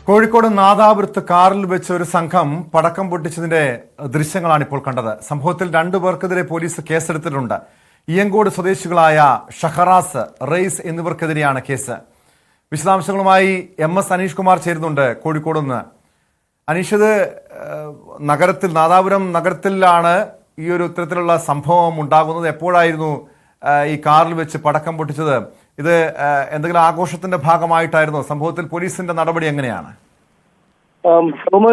കോഴിക്കോട് നാദാപുരത്ത് കാറിൽ വെച്ച് ഒരു സംഘം പടക്കം പൊട്ടിച്ചതിന്റെ ദൃശ്യങ്ങളാണ് ഇപ്പോൾ കണ്ടത്. സംഭവത്തിൽ 2 പേർക്കെതിരെ പോലീസ് കേസെടുത്തിട്ടുണ്ട്. ഇയങ്കോട് സ്വദേശികളായ ഷഹറാസ്, റെയ്സ് എന്നിവർക്കെതിരെയാണ് കേസ്. വിശദാംശങ്ങളുമായി MS അനീഷ് കുമാർ ചേരുന്നുണ്ട് കോഴിക്കോട് നിന്ന്. അനീഷ്, ഇത് നാദാപുരം നഗരത്തിലാണ് ഈ ഒരു ഇത്തരത്തിലുള്ള സംഭവം ഉണ്ടാകുന്നത്. എപ്പോഴായിരുന്നു ഈ കാറിൽ വെച്ച് പടക്കം പൊട്ടിച്ചത്? ഇത് എന്തെങ്കിലും ആഘോഷത്തിന്റെ ഭാഗമായിട്ടായിരുന്നോ? സംഭവത്തിൽ പോലീസിന്റെ നടപടി എങ്ങനെയാണ്?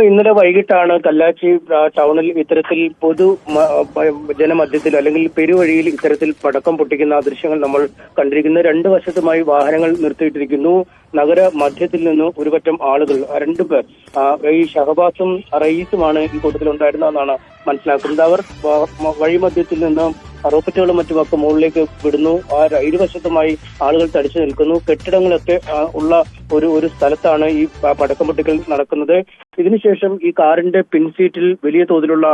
ഇന്നലെ വൈകിട്ടാണ് കല്ലാച്ചി ടൗണിൽ ഇത്തരത്തിൽ ജനമധ്യത്തിൽ അല്ലെങ്കിൽ പെരുവഴിയിൽ ഇത്തരത്തിൽ പടക്കം പൊട്ടിക്കുന്ന ദൃശ്യങ്ങൾ നമ്മൾ കണ്ടിരിക്കുന്നത്. 2 വശത്തുമായി വാഹനങ്ങൾ നിർത്തിയിട്ടിരിക്കുന്നു. നഗര മധ്യത്തിൽ നിന്ന് ഒരുപറ്റം ആളുകൾ, 2 പേർ, ഈ ഷഹബാസും റയീസുമാണ് ഈ കൂട്ടത്തിൽ ഉണ്ടായിരുന്നതെന്നാണ് മനസ്സിലാക്കുന്നത്. അവർ വഴിമധ്യത്തിൽ നിന്ന് റോക്കറ്റുകളും മറ്റുമൊക്കെ മുകളിലേക്ക് വിടുന്നു. ഇരുവശത്തുമായി ആളുകൾ തടിച്ചു നിൽക്കുന്നു. കെട്ടിടങ്ങളൊക്കെ ഉള്ള ഒരു സ്ഥലത്താണ് ഈ പടക്കം പൊട്ടിക്കൽ നടക്കുന്നത്. ഇതിനുശേഷം ഈ കാറിന്റെ പിൻസീറ്റിൽ വലിയ തോതിലുള്ള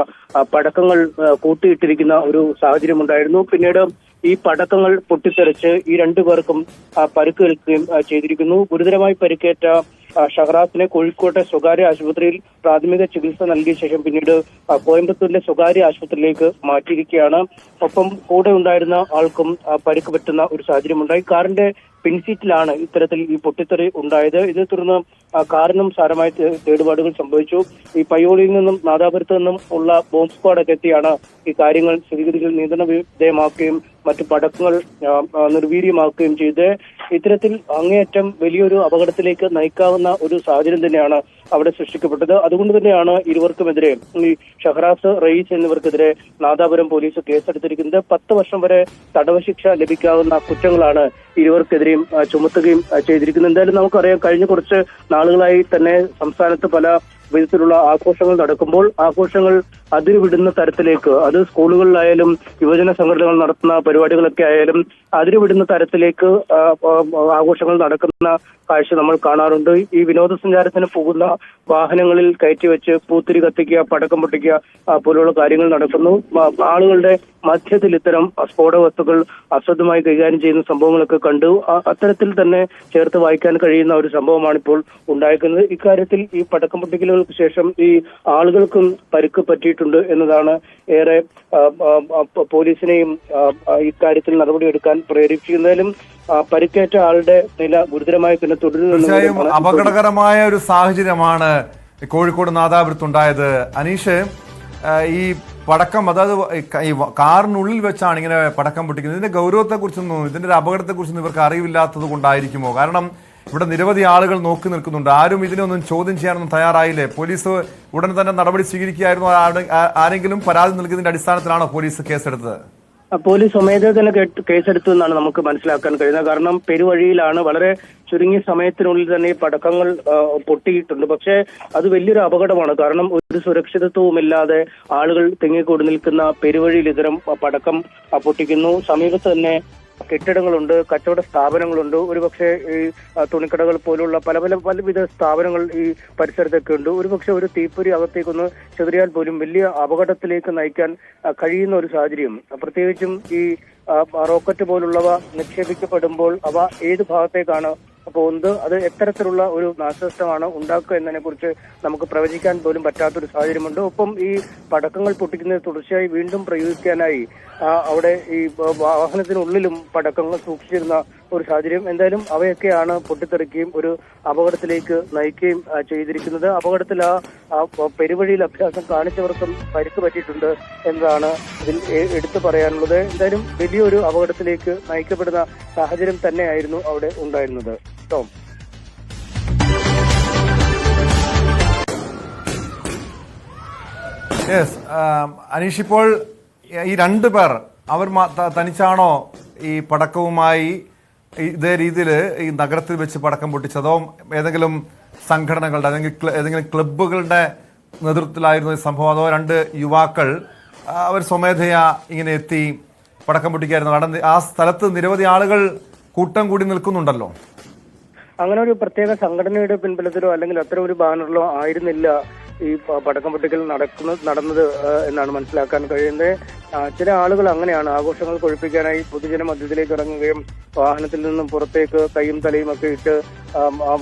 പടക്കങ്ങൾ കൂട്ടിയിട്ടിരിക്കുന്ന ഒരു സാഹചര്യം ഉണ്ടായിരുന്നു. പിന്നീട് ഈ പടക്കങ്ങൾ പൊട്ടിത്തെറിച്ച് ഈ 2 പേർക്കും പരുക്കേൽക്കുകയും ചെയ്തിരിക്കുന്നു. ഗുരുതരമായി പരിക്കേറ്റ ഷഹറാസിനെ കോഴിക്കോട്ടെ സ്വകാര്യ ആശുപത്രിയിൽ പ്രാഥമിക ചികിത്സ നൽകിയ ശേഷം പിന്നീട് കോയമ്പത്തൂരിലെ സ്വകാര്യ ആശുപത്രിയിലേക്ക് മാറ്റിയിരിക്കുകയാണ്. ഒപ്പം കൂടെ ഉണ്ടായിരുന്ന ആൾക്കും പരിക്ക് പറ്റുന്ന ഒരു സാഹചര്യം ഉണ്ടായി. കാറിന്റെ പിൻസീറ്റിലാണ് ഇത്തരത്തിൽ ഈ പൊട്ടിത്തെറി ഉണ്ടായത്. ഇതേ തുടർന്ന് കാറിനും സാരമായ കേടുപാടുകൾ സംഭവിച്ചു. ഈ പയ്യോളിയിൽ നിന്നും നാദാപുരത്ത് നിന്നും ഉള്ള ബോംബ് സ്ക്വാഡൊക്കെ എത്തിയാണ് ഈ കാര്യങ്ങൾ സ്ഥിതിഗതികൾ നിയന്ത്രണ വിധേയമാക്കുകയും മറ്റു പടക്കങ്ങൾ നിർവീര്യമാക്കുകയും ചെയ്ത് ഇത്തരത്തിൽ അങ്ങേയറ്റം വലിയൊരു അപകടത്തിലേക്ക് നയിക്കാവുന്ന ഒരു സാഹചര്യം തന്നെയാണ് അവിടെ സൃഷ്ടിക്കപ്പെട്ടത്. അതുകൊണ്ട് തന്നെയാണ് ഇരുവർക്കുമെതിരെ, ഈ ഷഹറാസ്, റയീസ് എന്നിവർക്കെതിരെ നാദാപുരം പോലീസ് കേസെടുത്തിരിക്കുന്നത്. 10 വർഷം വരെ തടവ് ശിക്ഷ ലഭിക്കാവുന്ന കുറ്റങ്ങളാണ് ഇരുവർക്കെതിരെയും ചുമത്തുകയും ചെയ്തിരിക്കുന്നത്. എന്തായാലും നമുക്കറിയാം, കഴിഞ്ഞ കുറച്ച് നാളുകളായി തന്നെ സംസ്ഥാനത്ത് പല വിധത്തിലുള്ള ആഘോഷങ്ങൾ നടക്കുമ്പോൾ ആഘോഷങ്ങൾ അതിരുവിടുന്ന തരത്തിലേക്ക്, അത് സ്കൂളുകളിലായാലും യുവജന സംഘടനകൾ നടത്തുന്ന പരിപാടികളൊക്കെ ആയാലും അതിരുവിടുന്ന തരത്തിലേക്ക് ആഘോഷങ്ങൾ നടക്കുന്ന കാഴ്ച നമ്മൾ കാണാറുണ്ട്. ഈ വിനോദസഞ്ചാരത്തിന് പോകുന്ന വാഹനങ്ങളിൽ കയറ്റിവെച്ച് പൂത്തിരി കത്തിക്കുക, പടക്കം പൊട്ടിക്കുക പോലുള്ള കാര്യങ്ങൾ നടക്കുന്നു. ആളുകളുടെ മധ്യത്തിൽ ഇത്തരം സ്ഫോടക വസ്തുക്കൾ അശ്രദ്ധമായി കൈകാര്യം ചെയ്യുന്ന സംഭവങ്ങളൊക്കെ കണ്ടു. അത്തരത്തിൽ തന്നെ ചേർത്ത് വായിക്കാൻ കഴിയുന്ന ഒരു സംഭവമാണ് ഇപ്പോൾ ഉണ്ടായിരിക്കുന്നത്. ഇക്കാര്യത്തിൽ ഈ പടക്കം പൊട്ടിക്കലുകൾക്ക് ശേഷം ഈ ആളുകൾക്കും പരിക്ക് പറ്റിയിട്ടുണ്ട് എന്നതാണ് ഏറെ പോലീസിനെയും ഇക്കാര്യത്തിൽ നടപടിയെടുക്കാൻ പ്രേരിപ്പിക്കുന്നതിലും. പരിക്കേറ്റ ആളുടെ നില ഗുരുതരമായി തന്നെ തുടരുന്നു. അപകടകരമായ ഒരു സാഹചര്യമാണ് കോഴിക്കോട് നാദാപുരത്തുണ്ടായത്. അനീഷ്, ഈ പടക്കം, അതായത് ഈ കാറിനുള്ളിൽ വെച്ചാണ് ഇങ്ങനെ പടക്കം പൊട്ടിക്കുന്നത്. ഇതിന്റെ ഗൗരവത്തെക്കുറിച്ചൊന്നും, ഇതിന്റെ ഒരു അപകടത്തെക്കുറിച്ചൊന്നും ഇവർക്ക് അറിവില്ലാത്തത് കൊണ്ടായിരിക്കുമോ? കാരണം ഇവിടെ നിരവധി ആളുകൾ നോക്കി നിൽക്കുന്നുണ്ട്. ആരും ഇതിനൊന്നും ചോദ്യം ചെയ്യാനൊന്നും തയ്യാറായില്ലേ? പോലീസ് ഉടൻ തന്നെ നടപടി സ്വീകരിക്കുകയായിരുന്നു? ആരെങ്കിലും പരാതി നൽകിയതിന്റെ അടിസ്ഥാനത്തിലാണോ പോലീസ് കേസെടുത്തത്? പോലീസ് സ്വമേധയാ തന്നെ കേസെടുത്തു എന്നാണ് നമുക്ക് മനസ്സിലാക്കാൻ കഴിയുന്നത്. കാരണം പെരുവഴിയിലാണ്, വളരെ ചുരുങ്ങിയ സമയത്തിനുള്ളിൽ തന്നെ ഈ പടക്കങ്ങൾ പൊട്ടിയിട്ടുണ്ട്. പക്ഷേ അത് വലിയൊരു അപകടമാണ്. കാരണം ഒരു സുരക്ഷിതത്വവുമില്ലാതെ ആളുകൾ തിങ്ങിക്കൂടി നിൽക്കുന്ന പെരുവഴിയിൽ ഇത്തരം പടക്കം പൊട്ടിക്കുന്നു. സമീപത്ത് തന്നെ കെട്ടിടങ്ങളുണ്ട്, കച്ചവട സ്ഥാപനങ്ങളുണ്ട്. ഒരുപക്ഷെ ഈ തുണിക്കടകൾ പോലുള്ള പലവിധ സ്ഥാപനങ്ങൾ ഈ പരിസരത്തൊക്കെ ഉണ്ട്. ഒരുപക്ഷെ ഒരു തീപ്പൊരി അകത്തേക്കൊന്ന് ചെറിയാൽ പോലും വലിയ അപകടത്തിലേക്ക് നയിക്കാൻ കഴിയുന്ന ഒരു സാഹചര്യം. പ്രത്യേകിച്ചും ഈ റോക്കറ്റ് പോലുള്ളവ നിക്ഷേപിക്കപ്പെടുമ്പോൾ അവ ഏത് ഭാഗത്തേക്കാണ് പോകുന്നത്, അത് എത്തരത്തിലുള്ള ഒരു നാശനഷ്ടമാണ് ഉണ്ടാക്കുക എന്നതിനെ കുറിച്ച് നമുക്ക് പ്രവചിക്കാൻ പോലും പറ്റാത്തൊരു സാഹചര്യമുണ്ട്. ഒപ്പം ഈ പടക്കങ്ങൾ പൊട്ടിക്കുന്നത് തുടർച്ചയായി വീണ്ടും പ്രയോഗിക്കാനായി അവിടെ ഈ വാഹനത്തിനുള്ളിലും പടക്കങ്ങൾ സൂക്ഷിച്ചിരുന്ന ഒരു സാഹചര്യം. എന്തായാലും അവയൊക്കെയാണ് പൊട്ടിത്തെറിക്കുകയും ഒരു അപകടത്തിലേക്ക് നയിക്കുകയും ചെയ്തിരിക്കുന്നത്. അപകടത്തിൽ പെരുവഴിയിൽ അഭ്യാസം കാണിച്ചവർക്കും പരിക്ക് പറ്റിയിട്ടുണ്ട് എന്നതാണ് ഇതിൽ എടുത്തു പറയാനുള്ളത്. എന്തായാലും വലിയൊരു അപകടത്തിലേക്ക് നയിക്കപ്പെടുന്ന സാഹചര്യം തന്നെയായിരുന്നു അവിടെ ഉണ്ടായിരുന്നത്. ടോം, അനീഷ്, ഇപ്പോൾ ഈ 2 പേർ അവർ തനിച്ചാണോ ഈ പടക്കവുമായി ഇതേ രീതിയിൽ ഈ നഗരത്തിൽ വെച്ച് പടക്കം പൊട്ടിച്ചതോ ഏതെങ്കിലും സംഘടനകളുടെ അല്ലെങ്കിൽ ഏതെങ്കിലും ക്ലബ്ബുകളുടെ നേതൃത്വത്തിലായിരുന്നു ഈ സംഭവം? അതോ 2 യുവാക്കൾ അവർ സ്വമേധയാ ഇങ്ങനെ എത്തി പടക്കം പൊട്ടിക്കായിരുന്നു? കാരണം ആ സ്ഥലത്ത് നിരവധി ആളുകൾ കൂട്ടം കൂടി നിൽക്കുന്നുണ്ടല്ലോ. അങ്ങനെ ഒരു പ്രത്യേക സംഘടനയുടെ പിൻബലത്തിലോ അല്ലെങ്കിൽ അത്തരം ഒരു ബാനറിലോ ആയിരുന്നില്ല ഈ പടക്കം പൊട്ടിക്കൽ നടന്നത് എന്നാണ് മനസ്സിലാക്കാൻ കഴിയുന്നത്. ചില ആളുകൾ അങ്ങനെയാണ് ആഘോഷങ്ങൾ കൊഴുപ്പിക്കാനായി പൊതുജന മധ്യത്തിലേക്ക് ഇറങ്ങുകയും വാഹനത്തിൽ നിന്നും പുറത്തേക്ക് കൈയും തലയും ഒക്കെ ഇട്ട്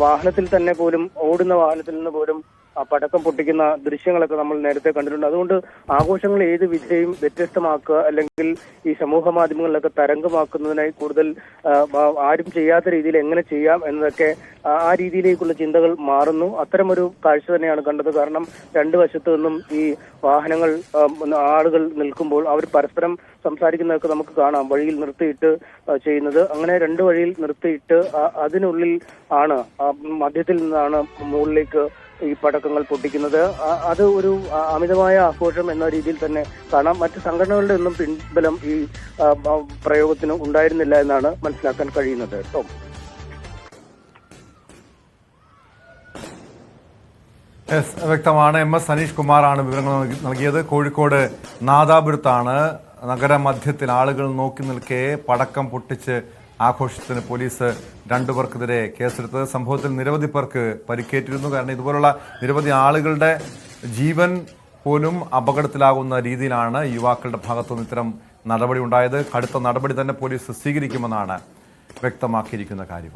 വാഹനത്തിൽ തന്നെ പോലും ഓടുന്ന വാഹനത്തിൽ നിന്ന് പോലും പടക്കം പൊട്ടിക്കുന്ന ദൃശ്യങ്ങളൊക്കെ നമ്മൾ നേരത്തെ കണ്ടിട്ടുണ്ട്. അതുകൊണ്ട് ആഘോഷങ്ങൾ ഏത് വിധേയും വ്യത്യസ്തമാക്കുക അല്ലെങ്കിൽ ഈ സമൂഹ മാധ്യമങ്ങളിലൊക്കെ തരംഗമാക്കുന്നതിനായി കൂടുതൽ ആരും ചെയ്യാത്ത രീതിയിൽ എങ്ങനെ ചെയ്യാം എന്നതൊക്കെ ആ രീതിയിലേക്കുള്ള ചിന്തകൾ മാറുന്നു. അത്തരമൊരു കാഴ്ച തന്നെയാണ് കണ്ടത്. കാരണം രണ്ടു വശത്തു നിന്നും ഈ വാഹനങ്ങൾ ആളുകൾ നിൽക്കുമ്പോൾ അവർ പരസ്പരം സംസാരിക്കുന്നതൊക്കെ നമുക്ക് കാണാം. വഴിയിൽ നിർത്തിയിട്ട് ചെയ്യുന്നത് അങ്ങനെ രണ്ട് വഴിയിൽ നിർത്തിയിട്ട് അതിനുള്ളിൽ ആണ് മധ്യത്തിൽ നിന്നാണ് മുകളിലേക്ക് ഈ പടക്കങ്ങൾ പൊട്ടിക്കുന്നത്. അത് ഒരു അമിതമായ ആഘോഷം എന്ന രീതിയിൽ തന്നെ കാണാം. മറ്റ് സംഘടനകളുടെ ഒന്നും പിൻബലം ഈ പ്രയോഗത്തിന് ഉണ്ടായിരുന്നില്ല എന്നാണ് മനസ്സിലാക്കാൻ കഴിയുന്നത്. ടോം, വ്യക്തമാണ്. MS സനീഷ് കുമാറാണ് വിവരങ്ങൾ നൽകിയത്. കോഴിക്കോട് നാദാപുരത്താണ് നഗരമധ്യത്തിൽ ആളുകൾ നോക്കി നിൽക്കെ പടക്കം പൊട്ടിച്ച് ആഘോഷത്തിന് പോലീസ് 2 പേർക്കെതിരെ കേസെടുത്തത്. സംഭവത്തിൽ നിരവധി പേർക്ക് പരിക്കേറ്റിരുന്നു. കാരണം ഇതുപോലുള്ള നിരവധി ആളുകളുടെ ജീവൻ പോലും അപകടത്തിലാകുന്ന രീതിയിലാണ് യുവാക്കളുടെ ഭാഗത്തുനിന്ന് ഇത്തരം നടപടി ഉണ്ടായത്. കടുത്ത നടപടി തന്നെ പോലീസ് സ്വീകരിക്കുമെന്നാണ് വ്യക്തമാക്കിയിരിക്കുന്ന കാര്യം.